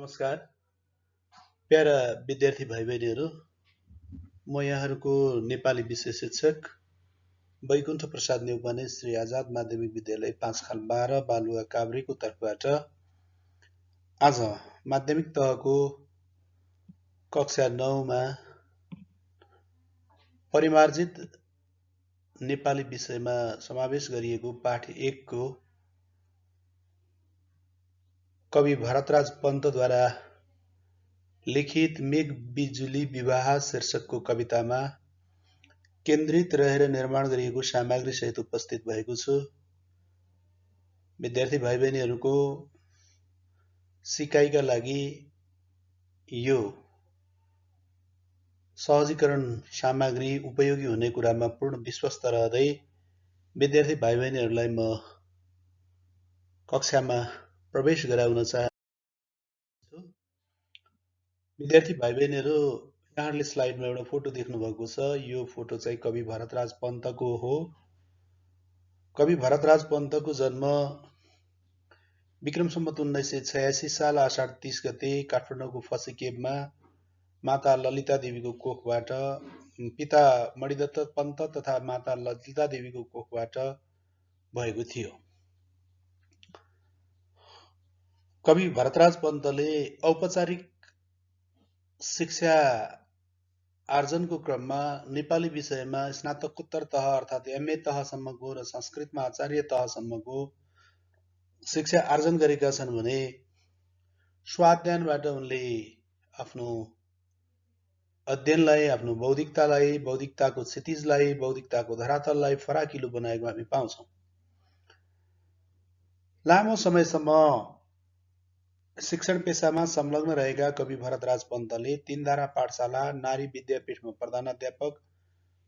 नमस्कार प्यारा विद्यार्थी भाइ बहिनीहरू। म यहाँहरूको नेपाली विषय शिक्षक वैकुण्ठ प्रसाद नेउपाने श्री आजाद माध्यमिक विद्यालय 5/12 बालुवा काभ्रेको तर्फबाट आज माध्यमिक तहको कक्षा 9 मा परिमार्जित नेपाली विषयमा समावेश गरिएको पाठ 1 को कवि भरतराज पन्तद्वारा लिखित मेघ बिजुली विवाह शीर्षकको कवितामा केन्द्रित रहेर निर्माण गरिएको सामग्री सहित उपस्थित भएको छु। विद्यार्थी भाइ बहिनीहरूको सिकाइका लागि यो सहजीकरण सामग्री उपयोगी हुने कुरामा पूर्ण विश्वस्त रहँदै विद्यार्थी भाइ बहिनीहरूलाई म कक्षामा प्रवेश गराउन चाहन्छु। विद्यार्थी भाइ बहिनीहरू, यहाँहरूले स्लाइडमा एउटा फोटो देख्नु भएको छ। यो फोटो चाहिँ कवि भरतराज पन्तको हो। कवि भरतराज पन्तको जन्म विक्रम सम्वत 1986 साल आषाढ 30 गते काठमाडौँको फसेकेबमा माता ललिता देवीको कोखबाट पिता मणिदत्त पन्त तथा माता ललिता देवीको कोखबाट भएको थियो। कवि भरतराज पन्तले औपचारिक शिक्षा आर्जनको क्रममा नेपाली विषयमा स्नातकोत्तर तह अर्थात् एमए तहसम्मको र संस्कृतमा आचार्य तहसम्मको शिक्षा आर्जन गरेका छन् भने स्वाध्यायबाट उनले आफ्नो अध्ययनलाई, आफ्नो बौद्धिकतालाई, बौद्धिकताको क्षितिजलाई, बौद्धिकताको धरातललाई फराकिलो बनाएको हामी पाउँछौँ। लामो समयसम्म शिक्षण पेशामा संलग्न रहेका कवि भरतराज पन्तले तीनधारा पाठशाला, नारी विद्यापीठमा प्रधानाध्यापक,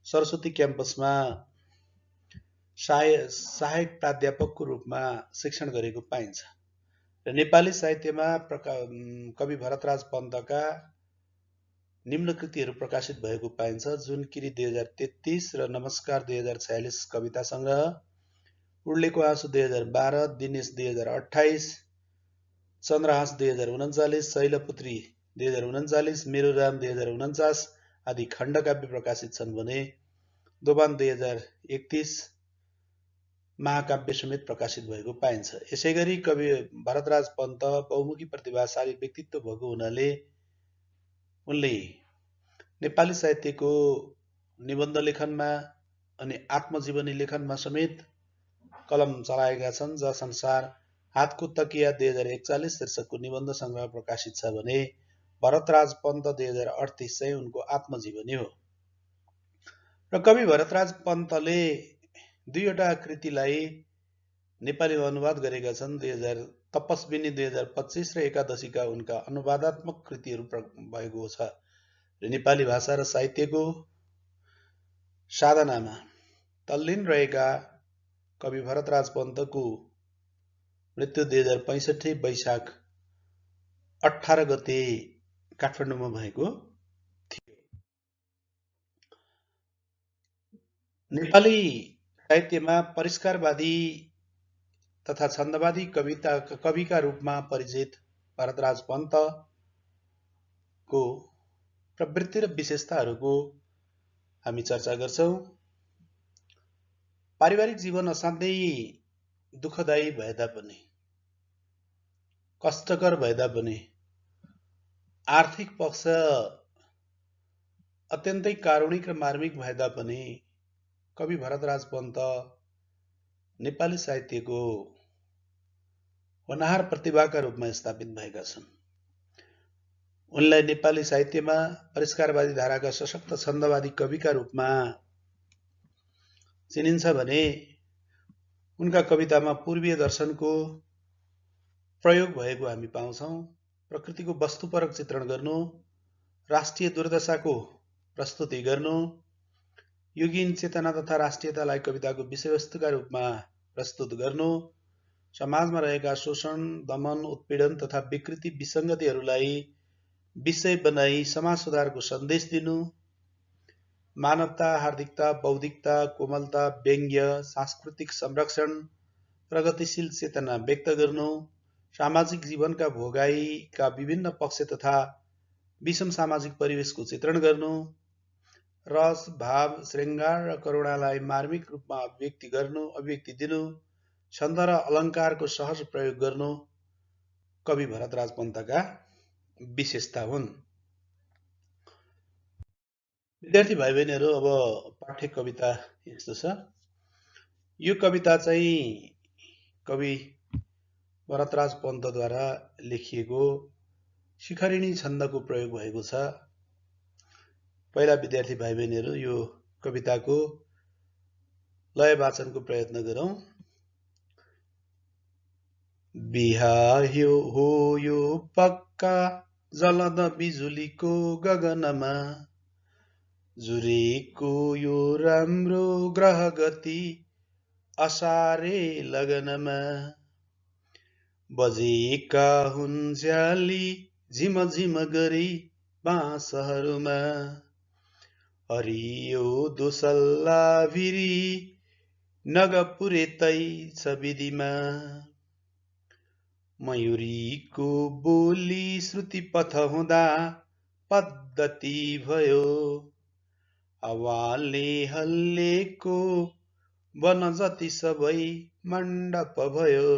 सरस्वती क्याम्पसमा सहायक प्राध्यापकको रूपमा शिक्षण गरेको पाइन्छ र नेपाली साहित्यमा कवि भरतराज पन्तका निम्न कृतिहरू प्रकाशित भएको पाइन्छ। जुनकिरी 2033 र नमस्कार 2046 कविता संग्रह, उर्लेको आँसु 2012, दिनेश 2028, चन्द्रहास 2039, शैलपुत्री 2039, मेरो राम 2049 आदि खण्डकाव्य प्रकाशित छन् भने दोभान 2031 महाकाव्य समेत प्रकाशित भएको पाइन्छ। यसैगरी कवि भरतराज पन्त बहुमुखी प्रतिभाशाली व्यक्तित्व भएको हुनाले उनले नेपाली साहित्यको निबन्ध लेखनमा अनि आत्मजीवनी लेखनमा समेत कलम चलाएका छन्। जसअनुसार हातको तकिया 2041 शीर्षकको निबन्ध संग्रह प्रकाशित छ भने भरतराज पन्त 2038 चाहिँ उनको आत्मजीवनी हो। र कवि भरतराज पन्तले दुईवटा कृतिलाई नेपालीमा अनुवाद गरेका छन्। तपस्विनी 2025 र एकादशीका उनका अनुवादात्मक कृतिहरू भएको छ। र नेपाली भाषा र साहित्यको साधनामा तल्लीन रहेका कवि भरतराज पन्तको मृत्यु 2065 वैशाख 18 गते काठमाडौँमा भएको थियो। नेपाली साहित्यमा परिष्कारवादी तथा छन्दवादी कविका रूपमा परिचित भरतराज पन्तको प्रवृत्ति र विशेषताहरूको हामी चर्चा गर्छौं। पारिवारिक जीवन असाध्यै दुःखदायी भए तापनि, कष्टकर भए तापनि, आर्थिक पक्ष अत्यन्तै कारुणिक र मार्मिक भए तापनि कवि भरतराज पन्त नेपाली साहित्यको होनहार प्रतिभाका रूपमा स्थापित भएका छन्। उनलाई नेपाली साहित्यमा परिष्कारवादी धाराका सशक्त छन्दवादी कविका रूपमा चिनिन्छ भने उनका कवितामा पूर्वीय दर्शनको प्रयोग भएको हामी पाउँछौं। प्रकृतिको वस्तुपरक चित्रण गर्नु, राष्ट्रिय दुर्दशाको प्रस्तुति गर्नु, युगीन चेतना तथा राष्ट्रियतालाई कविताको विषयवस्तुका रूपमा प्रस्तुत गर्नु, समाजमा रहेका शोषण, दमन, उत्पीडन तथा विकृति विसङ्गतिहरूलाई विषय बनाई समाज सुधारको सन्देश दिनु, मानवता, हार्दिकता, बौद्धिकता, कोमलता, व्यङ्ग्य, सांस्कृतिक संरक्षण, प्रगतिशील चेतना व्यक्त गर्नु, सामाजिक जीवनका भोगाइका विभिन्न पक्ष तथा विषम सामाजिक परिवेशको चित्रण गर्नु, रस, भाव, श्रृङ्गार र करुणालाई मार्मिक रूपमा अभिव्यक्ति दिनु, छन्द र अलङ्कारको सहज प्रयोग गर्नु कवि भरतराज पन्तका विशेषता हुन्। विद्यार्थी भाइ बहिनीहरू, अब पाठ्य कविता यस्तो छ। यो कविता चाहिँ कवि भरतराज पन्तद्वारा लेखिएको शिखरिणी छन्दको प्रयोग भएको छ। पहिला विद्यार्थी भाइ बहिनीहरू यो कविताको लय वाचनको प्रयत्न गरौँ। बिहायो हो यो पक्का जलद बिजुलीको गगनमा, जुरेको यो राम्रो ग्रह गति असारे लगनमा, बजेका हुन् झ्याली झिम झिम गरी बाँसहरूमा, हरियो दोसल्ला भिरी नगपुरेतै छ विधिमा, मयूरीको बोली श्रुतिपथ हुँदा पद्धति भयो, हावाले हल्लेको वन जति सबै मण्डप भयो,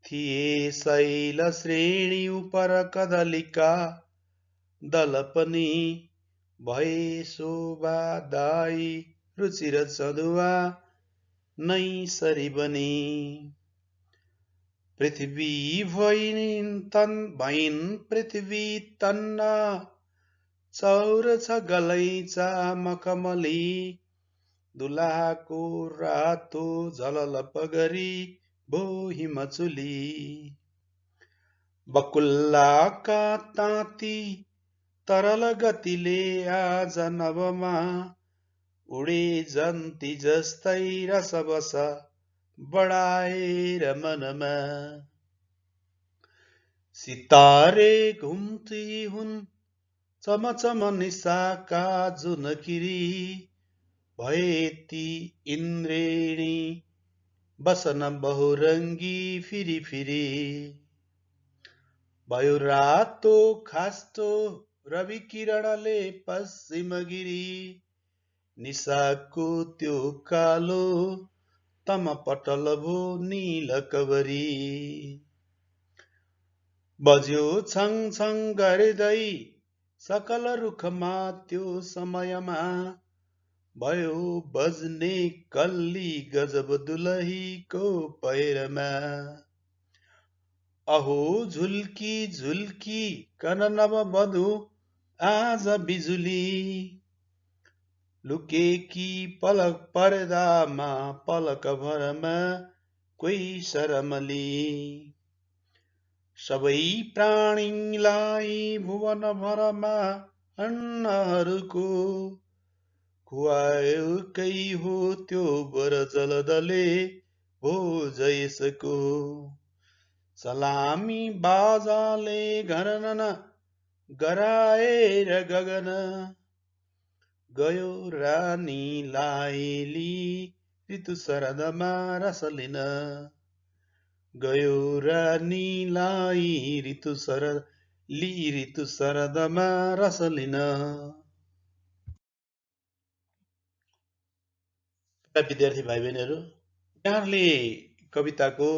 थिए शैल श्रेणी उपर कदलिका दल पनि, भए शोभादायी रुचिर चँदुवा नै सरी बनी, पृथ्वी भइन् पृथ्वी तन्न चौर छ गलैँचा मखमली, दुलाहाको रातो झललप गरी भो हिमचुली, बकुल्लाका ताती तरल गतिले आज नभमा, उडे जन्ती जस्तै रसबस बढाएर मनमा, सितारे घुम्ती हुन् चमचम निशाका जुनकिरी, भए ती इन्द्रेणी बसन बहुरङ्गी फिरी फिरी, भयो रातो खास्तो रवि किरणले पश्चिमगिरी, निशाको त्यो कालो तम पटल भो नील कवरी, बज्यो छङ छङ गर्दै सकल रुखमा त्यो समयमा, भयो बज्ने कल्ली गजब दुलहीको पैरमा, अहो झुल्की झुल्की कन नववधु आज बिजुली, लुकेकी पलक पर्दामा पलक भरमा कोही शरमली, सबै प्राणीलाई भुवन भरमा अन्नहरूको खुवाएकै हो त्यो वर जलदले भो जयसको, सलामी बाजाले घनन गराएर गगन, गयो रानीलाई ली ऋतु शरदमा रस लिन, गयो रानीलाई ऋतु शरदमा रस लिन। विद्यार्थी भाइ बहिनीहरू, यहाँहरूले कविताको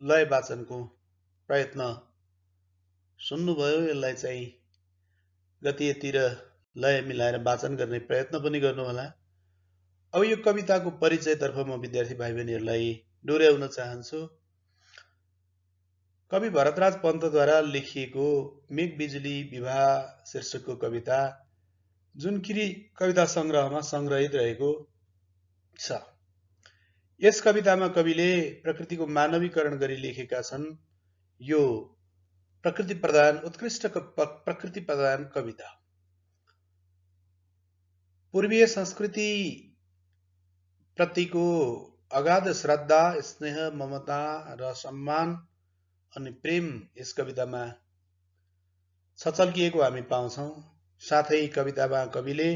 लय वाचनको प्रयत्न सुन्नुभयो। यसलाई चाहिँ गतितिर लय मिलाएर वाचन गर्ने प्रयत्न पनि गर्नुहोला। अब यो कविताको परिचयतर्फ म विद्यार्थी भाइ बहिनीहरूलाई डोर्याउन चाहन्छु। कवि भरतराज पन्तद्वारा लेखिएको मेघ बिजुली विवाह शीर्षकको कविता जुनकिरी कविता सङ्ग्रहमा सङ्ग्रहित रहेको छ। यस कवितामा कविले प्रकृतिको मानवीकरण गरी लेखेका छन्। यो प्रकृति प्रधान उत्कृष्ट प्रकृति प्रधान कविता। पूर्वीय संस्कृति प्रतिको अगाध श्रद्धा, स्नेह, ममता र सम्मान अनि प्रेम यस कवितामा छचल्किएको हामी पाउँछौँ। साथै कवितामा कविले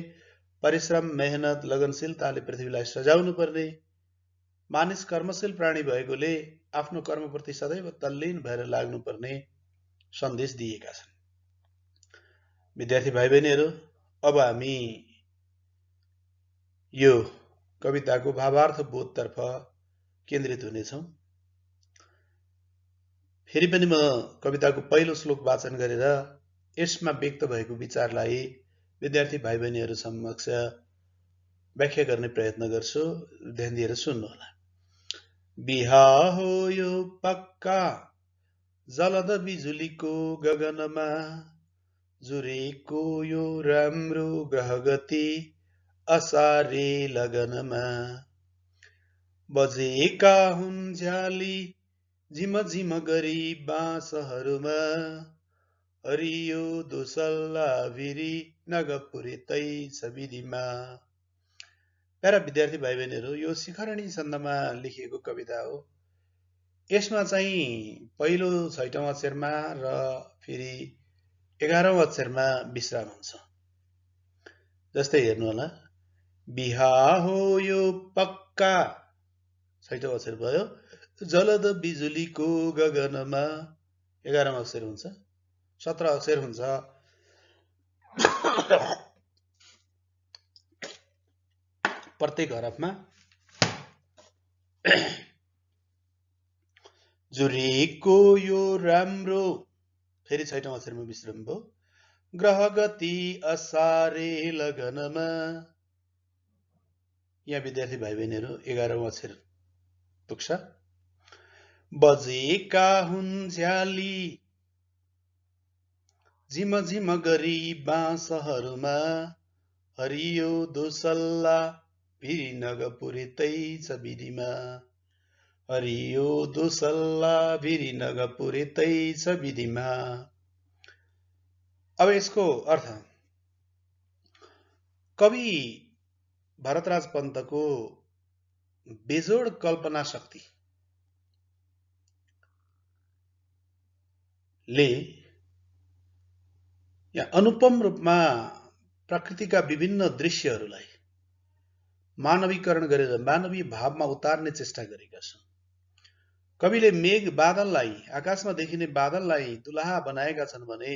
परिश्रम, मेहनत, लगनशीलताले पृथ्वीलाई सजाउनु पर्ने, मानिस कर्मशील प्राणी भएकोले आफ्नो कर्मप्रति सदैव तल्लीन भएर लाग्नुपर्ने सन्देश दिएका छन्। विद्यार्थी भाइ बहिनीहरू, अब हामी यो कविताको भावार्थ बोधतर्फ केन्द्रित हुनेछौँ। फेरि पनि म कविताको पहिलो श्लोक वाचन गरेर यसमा व्यक्त भएको विचारलाई विद्यार्थी भाइ बहिनीहरू समक्ष व्याख्या गर्ने प्रयत्न गर्छु। ध्यान दिएर सुन्नुहोला। बिहा हो यो पक्का जलद बिजुलीको गगनमा, जुरेको यो राम्रो ग्रहगति असारे लगनमा, बजेका हुन् झ्याली झिम झिम गरी बाँसहरूमा, हरियो दोसल्ला भिरी नगपुरे तै छ विधिमा। प्यारा विद्यार्थी भाइ बहिनीहरू, यो शिखरणी छन्दमा लेखिएको कविता हो। यसमा चाहिँ पहिलो 6औं अक्षरमा र फेरि 11औं अक्षरमा विश्राम हुन्छ। जस्तै हेर्नु होला, बिहा हो यो पक्का 6औं अक्षर भयो, जलद बिजुलीको गगनमा 11औं अक्षर हुन्छ, 17 अक्षर हुन्छ। प्रत्येक हरफमा जुरेको यो राम्रो, फेरि 6औं अक्षरमा विश्राम भयो, ग्रहगति असारे लगनमा। यहाँ विद्यार्थी भाइ बहिनीहरू 11औं अक्षर पुग्छ। बजेका हुन् झ्याली झिम झिम गरी बाँसहरूमा, हरियो दोसल्ला भिरी नगपुरे तै छ विधिमा, हरियो दोसल्ला भिरी नगपुरे तै छ विधिमा। अब यसको अर्थ, कवि भरतराज पन्तको बेजोड कल्पना शक्ति ले यहाँ अनुपम रूपमा प्रकृतिका विभिन्न दृश्यहरूलाई मानवीकरण गरेर मानवीय भावमा उतार्ने चेष्टा गरेका छन्। कविले मेघ बादललाई, आकाशमा देखिने बादललाई दुलहा बनाएका छन् भने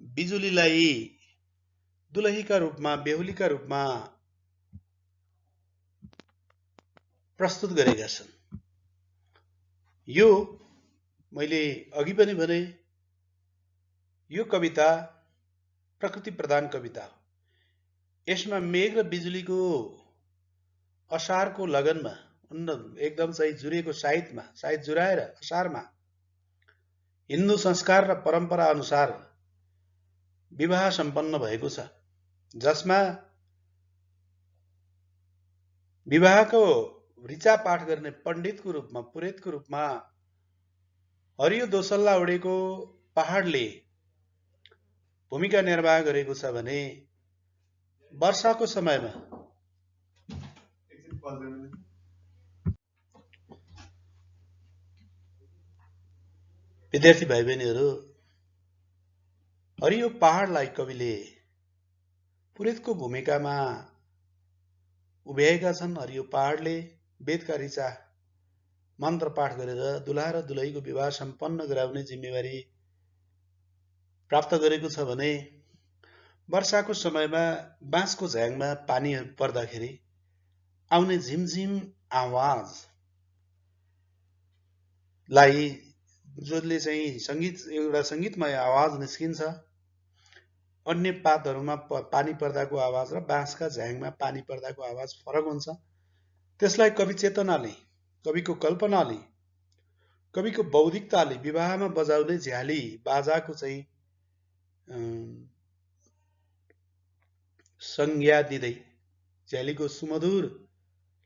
बिजुलीलाई दुलहीका रूपमा, बेहुलीका रूपमा प्रस्तुत गरेका छन्। यो मैले अघि पनि भने, यो कविता प्रकृति प्रधान कविता हो। यसमा मेघ र बिजुलीको असारको लगनमा, एकदम चाहिँ जुरेको साइत जुराएर असारमा हिन्दू संस्कार र परम्परा अनुसार विवाह सम्पन्न भएको छ, जसमा विवाहको ऋचा पाठ गर्ने पण्डितको रूपमा, पुरोहितको रूपमा हरियो दोसल्ला उडेको पहाडले भूमिका निर्वाह गरेको छ भने वर्षाको समयमा विद्यार्थी भाइ बहिनीहरू, हरियो पहाडलाई कविले पुरोहितको भूमिकामा उभ्याएका छन्। हरियो पहाडले वेदका ऋचा मन्त्र पाठ गरेर दुलहा र दुलहीको विवाह सम्पन्न गराउने जिम्मेवारी प्राप्त गरेको छ भने वर्षाको समयमा बाँसको झ्याङमा पानी पर्दाखेरि आउने झिमझिम आवाजलाई, जसले चाहिँ एउटा संगीतमय आवाज निस्किन्छ, अन्य पातहरूमा पानी पर्दाको आवाज र बाँसका झ्याङमा पानी पर्दाको आवाज फरक हुन्छ। त्यसलाई कवि चेतनाले, कविको कल्पनाले, कविको बौद्धिकताले विवाहमा बजाउने झ्याली बाजाको चाहिँ संज्ञा दिँदै झ्यालीको सुमधुर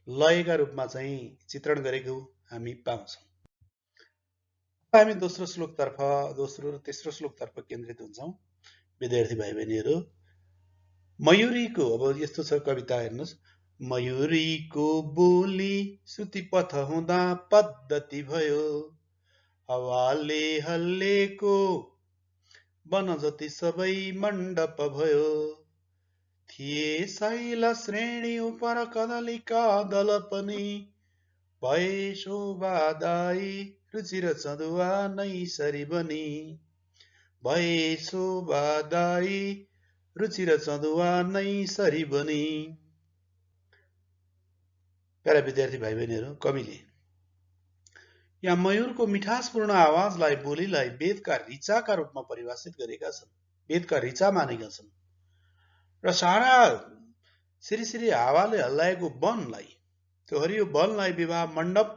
लयका रूपमा चाहिँ चित्रण गरेको हामी पाउँछौँ। हामी दोस्रो र तेस्रो श्लोकतर्फ केन्द्रित हुन्छौँ। विद्यार्थी भाइ बहिनीहरू, मयूरीको, अब यस्तो छ कविता, हेर्नुहोस्, मयूरीको बोली श्रुतिपथ हुँदा पद्धति भयो, हवाले हल्लेको वन जति सबै मण्डप भयो, थिए शैल श्रेणी उपर कदलीका दल पनि भए शोभादायी रुचि र चँदुवा नै सरी बनी भए शोभादायी रुचि र चँदुवा नै सरी बनी। प्यारा विद्यार्थी भाइ बहिनीहरू, कविले यहाँ मयूरको मिठासपूर्ण आवाजलाई, बोलीलाई वेदका ऋचाका रूपमा परिभाषित गरेका छन्, वेदका ऋचा मानेका छन् र सारा सिरिसिरी हावाले हल्लाएको वनलाई, त्यो हरियो वनलाई विवाह मण्डप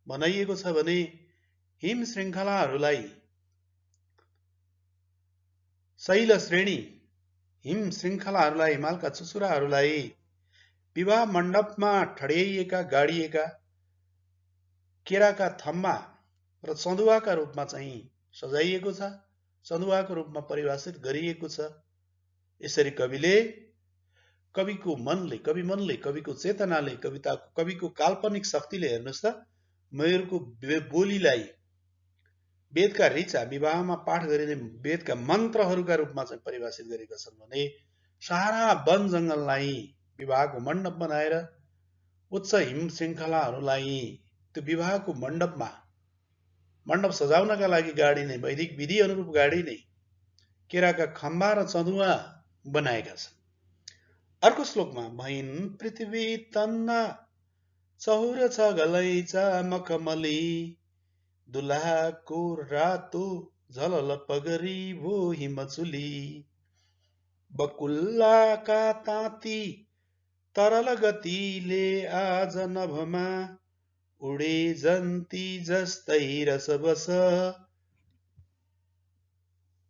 बनाइएको छ भने हिम श्रृङ्खलाहरूलाई, शैल श्रेणी हिम श्रृङ्खलाहरूलाई, हिमालका चुचुराहरूलाई विवाह मण्डपमा ठड्याइएका, गाडिएका केराका थम्मा र चँदुवाका रूपमा चाहिँ सजाइएको छ, चँदुवाको रूपमा परिभाषित गरिएको छ। यसरी कविको मनले, कविको चेतनाले, कविको काल्पनिक शक्तिले, हेर्नुहोस् त, मयूरको बोलीलाई वेदका ऋचा, विवाहमा पाठ गरिने वेदका मन्त्रहरूका रूपमा चाहिँ परिभाषित गरेका छन् भने सारा वन जङ्गललाई विवाहको मण्डप बनाएर उच्च हिम श्रृङ्खलाहरूलाई त्यो विवाहको मण्डप सजाउनका लागि गाडिने, वैदिक विधि अनुरूप गाडिने केराका खम्बा र चँदुवा बनाएका छन्। अर्को श्लोकमा भइन् पृथ्वी तन्ना चहुर छ गलैचा मखमली दुलाको रातो झलल पगरी भो हिमचुली बकुल्लाका ताती तरल गतिले आज नभमा उडे जन्ती जस्तै रसबस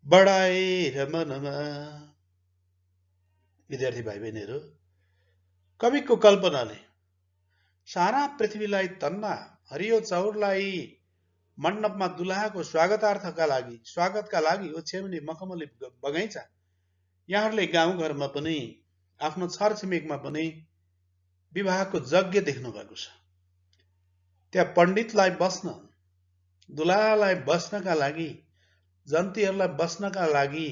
बढाएर मनमा। विद्यार्थी भाइ बहिनीहरू, कविको कल्पनाले सारा पृथ्वीलाई तन्ना, हरियो चौरलाई मण्डपमा दुलाहाको स्वागतका लागि ओछ्याउने मखमली बगैँचा, यहाँहरूले गाउँघरमा पनि आफ्नो छरछिमेकमा पनि विवाहको यज्ञ देख्नु भएको छ। त्यहाँ पण्डितलाई बस्न, दुलाहालाई बस्नका लागि, जन्तीहरूलाई बस्नका लागि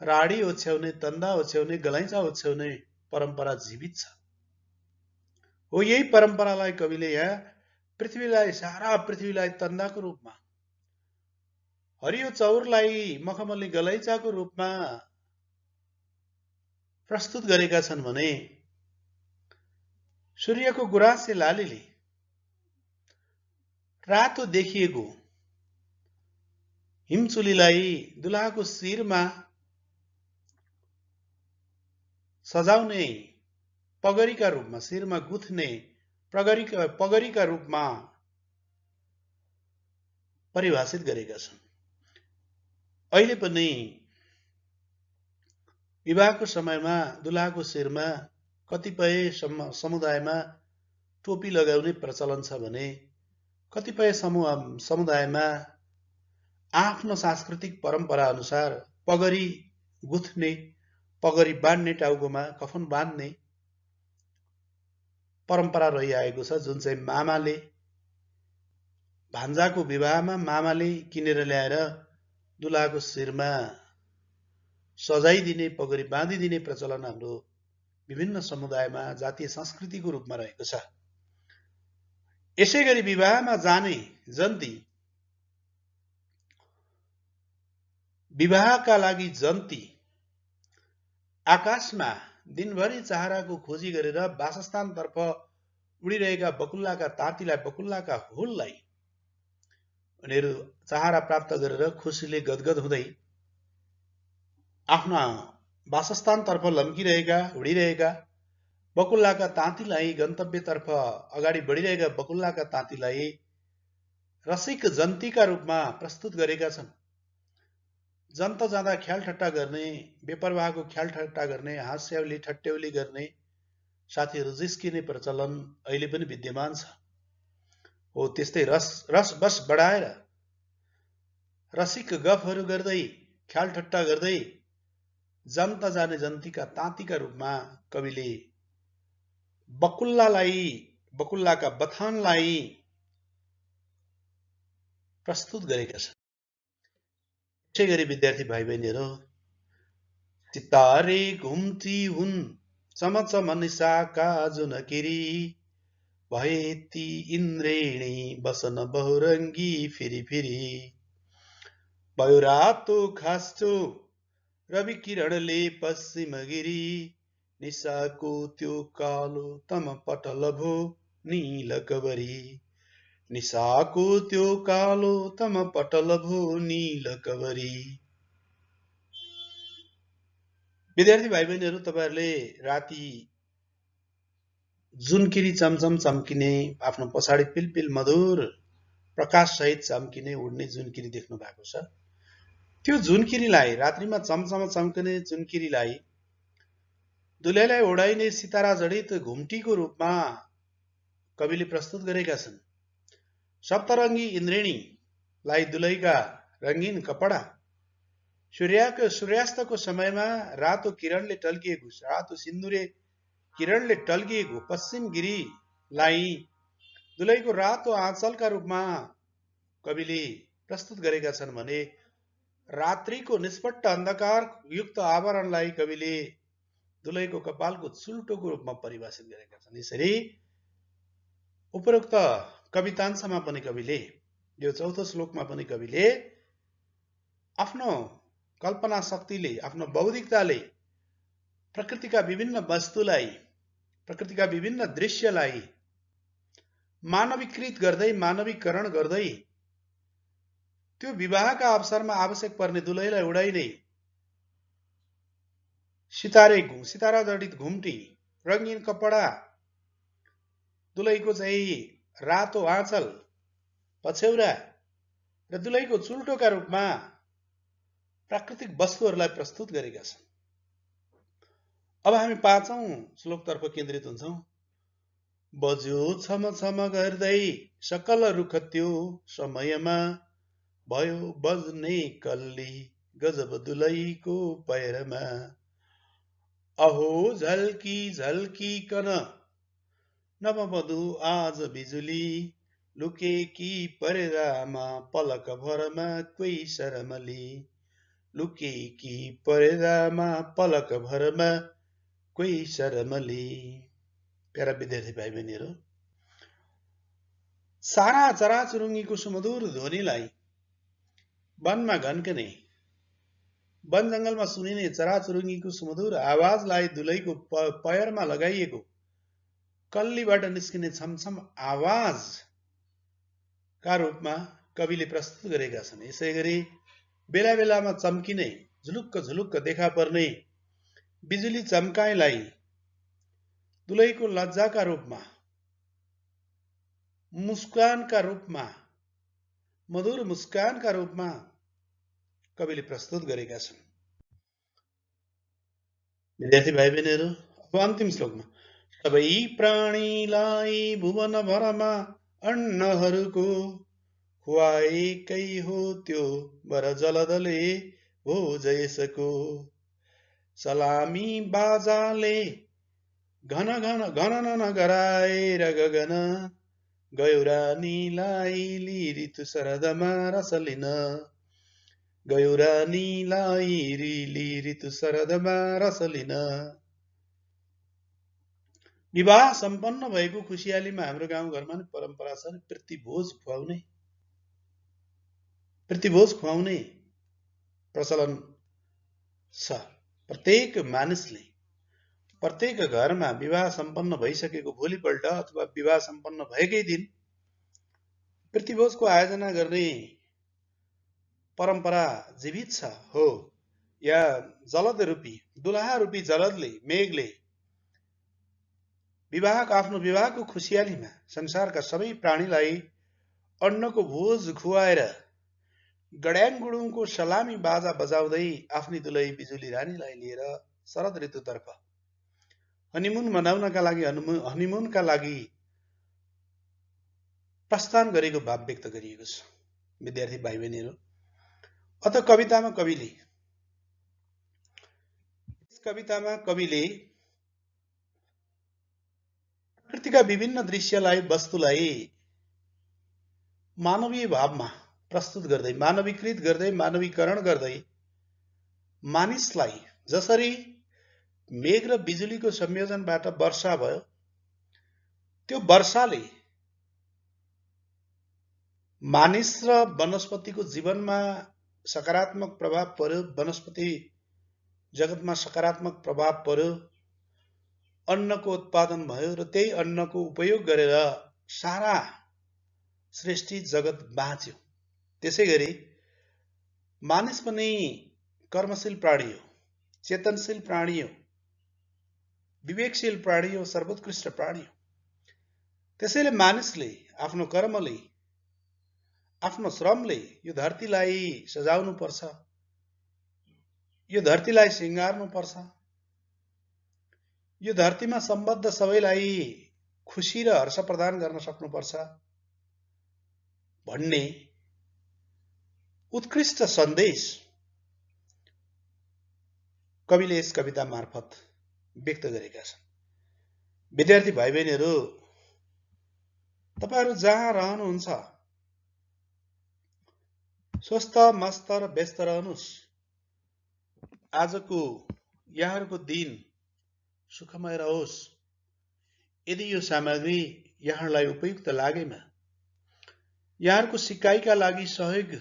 राडी ओछ्याउने, तन्दा ओछ्याउने, गलैँचा ओछ्याउने परम्परा जीवित छ। हो, यही परम्परालाई कविले यहाँ सारा पृथ्वीलाई तन्दाको रूपमा, हरियो चौरलाई मखमली गलैँचाको रूपमा प्रस्तुत गरेका छन् भने सूर्यको गुराँसे लालीले रातो देखिएको हिमचुलीलाई दुलाहाको शिरमा सजाउने पगरीका रूपमा, शिरमा गुथ्ने पगरीका रूपमा परिभाषित गरेका छन्। अहिले पनि विवाहको समयमा दुलाहाको शिरमा कतिपय समुदायमा टोपी लगाउने प्रचलन छ भने कतिपय समुदायमा आफ्नो सांस्कृतिक परम्परा अनुसार पगरी गुथ्ने, पगरी बाँध्ने, टाउकोमा कफन बाँध्ने परम्परा रहिआएको छ, जुन चाहिँ मामाले भान्जाको विवाहमा मामाले किनेर ल्याएर दुलाहाको शिरमा सजाइदिने, पगरी बाँधिदिने प्रचलन हाम्रो विभिन्न समुदायमा जातीय संस्कृतिको रूपमा रहेको छ। यसै गरी विवाहमा जाने जन्ती, विवाहका लागि जन्ती आकाशमा दिनभरि चहाराको खोजी गरेर वासस्थानतर्फ उडिरहेका बकुल्लाका तातीलाई, बकुल्लाका हुललाई उनीहरू चहारा प्राप्त गरेर खुसीले गदगद हुँदै आफ्ना वासस्थानतर्फ लम्किरहेका, उडिरहेका बकुल्लाका तातीलाई, गन्तव्यतर्फ अगाडि बढिरहेका बकुल्लाका तातीलाई रसिक जन्तीका रूपमा प्रस्तुत गरेका छन्। जन्त जाँदा ख्याल ठट्टा गर्ने, बेपरवाहको ख्याल ठट्टा गर्ने, हास्याउली ठट्यौली गर्ने, साथीहरू जिस्किने प्रचलन अहिले पनि विद्यमान छ। हो, त्यस्तै रस बस बढाएर रसिक गफहरू गर्दै, ख्याल ठट्टा गर्दै जन्त जाने जन्तीका तातीका रूपमा कविले बकुल्लाका बथानलाई प्रस्तुत गरेका छन्। त्यसै गरी विद्यार्थी भाइ बहिनीहरू, सितारे घुम्ती हुन् चमचम निशाका जुनकिरी भए ती इन्द्रेणी बसन बहुरङ्गी फेरि फेरि भयो रातो खास्टो रवि किरणले पश्चिम गिरी निशाको त्यो कालो तम पटल भो नील कबरी निशाको त्यो कालो तम पटल भो नील कबरी। विद्यार्थी भाइ बहिनीहरू, तपाईहरुले राति जुनकिरी चमचम चम्किने आफ्नो पछाडि पिलपिल मधुर प्रकाश सहित चम्किने उड्ने जुनकिरी देख्नु भएको छ। त्यो जुनकिरीलाई, रात्रिमा चमचम चम्कने जुनकिरीलाई दुलैलाई ओढाइने सितारा जडित घुम्टीको रूपमा कविले प्रस्तुत गरेका छन्। सप्तरङ्गी इन्द्रेणीलाई दुलैका रङ्गीन कपडा, सूर्यास्तको समयमा रातो किरणले टल्किएको, रातो सिन्दुरे किरणले टल्किएको पश्चिम गिरीलाई दुलैको रातो आँचलका रूपमा कविले प्रस्तुत गरेका छन् भने रात्रिको निष्पट्ट अन्धकार युक्त आवरणलाई कविले दुलैको कपालको चुल्टोको रूपमा परिभाषित गरेका छन्। यसरी उपरोक्त कवितांशमा पनि कविले, यो चौथो श्लोकमा पनि कविले आफ्नो कल्पना शक्तिले, आफ्नो बौद्धिकताले प्रकृतिका विभिन्न वस्तुलाई, प्रकृतिका विभिन्न दृश्यलाई मानवीकृत गर्दै, मानवीकरण गर्दै त्यो विवाहका अवसरमा आवश्यक पर्ने दुलैलाई उडाइने सितारा जडित घुम्टी, रङ्गीन कपडा, दुलैको चाहिँ रातो आँचल, पछ्यौरा र दुलैको चुल्टोका रूपमा प्राकृतिक वस्तुहरूलाई प्रस्तुत गरेका छन्। अब हामी पाँचौं श्लोकतर्फ केन्द्रित हुन्छौं। बज्यो छम छम गर्दै सकल रुख त्यो समयमा भयो बज्ने कल्ली गजब दुलैको पैरमा अहो झल्की झल्कीकन नववधु आज बिजुली लुकेकी पर्दामा पलक भरमा कोही शरमली लुकेकी पर्दामा पलक भरमा कोही शरमली। प्यारा विद्यार्थी भाइ बहिनीहरू, सारा चराचुरुङ्गीको सुमधुर ध्वनिलाई वनमा घन्कने, वन जंगलमा सुनिने चराचुरुङ्गीको सुमधुर आवाजलाई दुलैको पयरमा लगाइएको कल्लीबाट निस्किने छमछम आवाजका रूपमा कविले प्रस्तुत गरेका छन्। यसैगरी बेला बेलामा चम्किने, झुलुक्क झुलुक्क देखा पर्ने बिजुली चम्काइलाई दुलैको लज्जाका रूपमा, मुस्कानका रूपमा, मधुर मुस्कानका रूपमा कविले प्रस्तुत गरेका छन्। विद्यार्थी भाइ बहिनीहरू, अब अन्तिम श्लोकमा सबै प्राणीलाई भुवन भरमा अन्नहरूको खुवाएकै हो त्यो वर जलदले हो जयसको सलामी बाजाले घन घन घन गराएर गगन गयो रानीलाई ऋतु शरदमा रस लिन गयो रानीलाई ऋतु शरदमा रस लिन। विवाह सम्पन्न भएको खुसियालीमा हाम्रो गाउँघरमा नि परम्परा छ प्रतिभोज खुवाउने प्रचलन छ। प्रत्येक मानिसले प्रत्येक घरमा विवाह सम्पन्न भइसकेको भोलिपल्ट अथवा विवाह सम्पन्न भएकै दिन प्रतिभोजको आयोजना गर्ने परम्परा जीवित छ हो। या जलद रूपी, दुलहा रूपी जलदले, मेघले आफ्नो विवाहको खुसियालीमा संसारका सबै प्राणीलाई अन्नको भोज खुवाएर गड्याङ गुडुङको सलामी बाजा बजाउँदै आफ्नी दुलै बिजुली रानीलाई लिएर शरद ऋतुतर्फ हनीमुनका लागि प्रस्थान गरेको भाव व्यक्त गरिएको छ। विद्यार्थी भाइ बहिनीहरू, अत कवितामा कविले प्रकृतिका विभिन्न दृश्यलाई, वस्तुलाई मानवीय भावमा प्रस्तुत गर्दै, मानवीकृत गर्दै, मानवीकरण गर्दै मानिसलाई जसरी मेघ र बिजुलीको संयोजनबाट वर्षा भयो त्यो वर्षाले मानिस र वनस्पतिको जीवनमा सकारात्मक प्रभाव पर्यो, वनस्पति जगतमा सकारात्मक प्रभाव पर्यो, अन्नको उत्पादन भयो र त्यही अन्नको उपयोग गरेर सारा सृष्टि जगत बाँच्यो। त्यसैगरी मानिस पनि कर्मशील प्राणी हो, चेतनशील प्राणी हो, विवेकशील प्राणी हो, सर्वोत्कृष्ट प्राणी हो। त्यसैले मानिसले आफ्नो कर्मले, आफ्नो श्रमले यो धरतीलाई सजाउनु पर्छ, यो धरतीलाई सिंगार्नु पर्छ, यो धरतीमा सम्बद्ध सबैलाई खुशी र हर्ष प्रदान गर्न सक्नुपर्छ भन्ने उत्कृष्ट सन्देश कविले यस कविता मार्फत व्यक्त गरेका छन्। विद्यार्थी भाइ बहिनीहरू, तपाईहरू जहाँ रहनुहुन्छ स्वस्थ मस्त र व्यस्त रहनुहोस्। आजको यहाँहरूको दिन सुखमय रहोस्। यदि यो सामग्री यहाँलाई उपयुक्त लागेमा यहाँहरूको सिकाइका लागि सहयोगी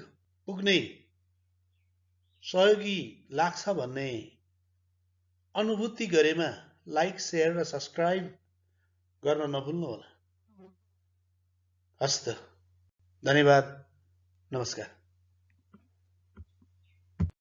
लाग्छ भन्ने अनुभूति गरेमा लाइक, शेयर र सब्स्क्राइब गर्न नभुल्नुहोला। हस्त, धन्यवाद, नमस्कार।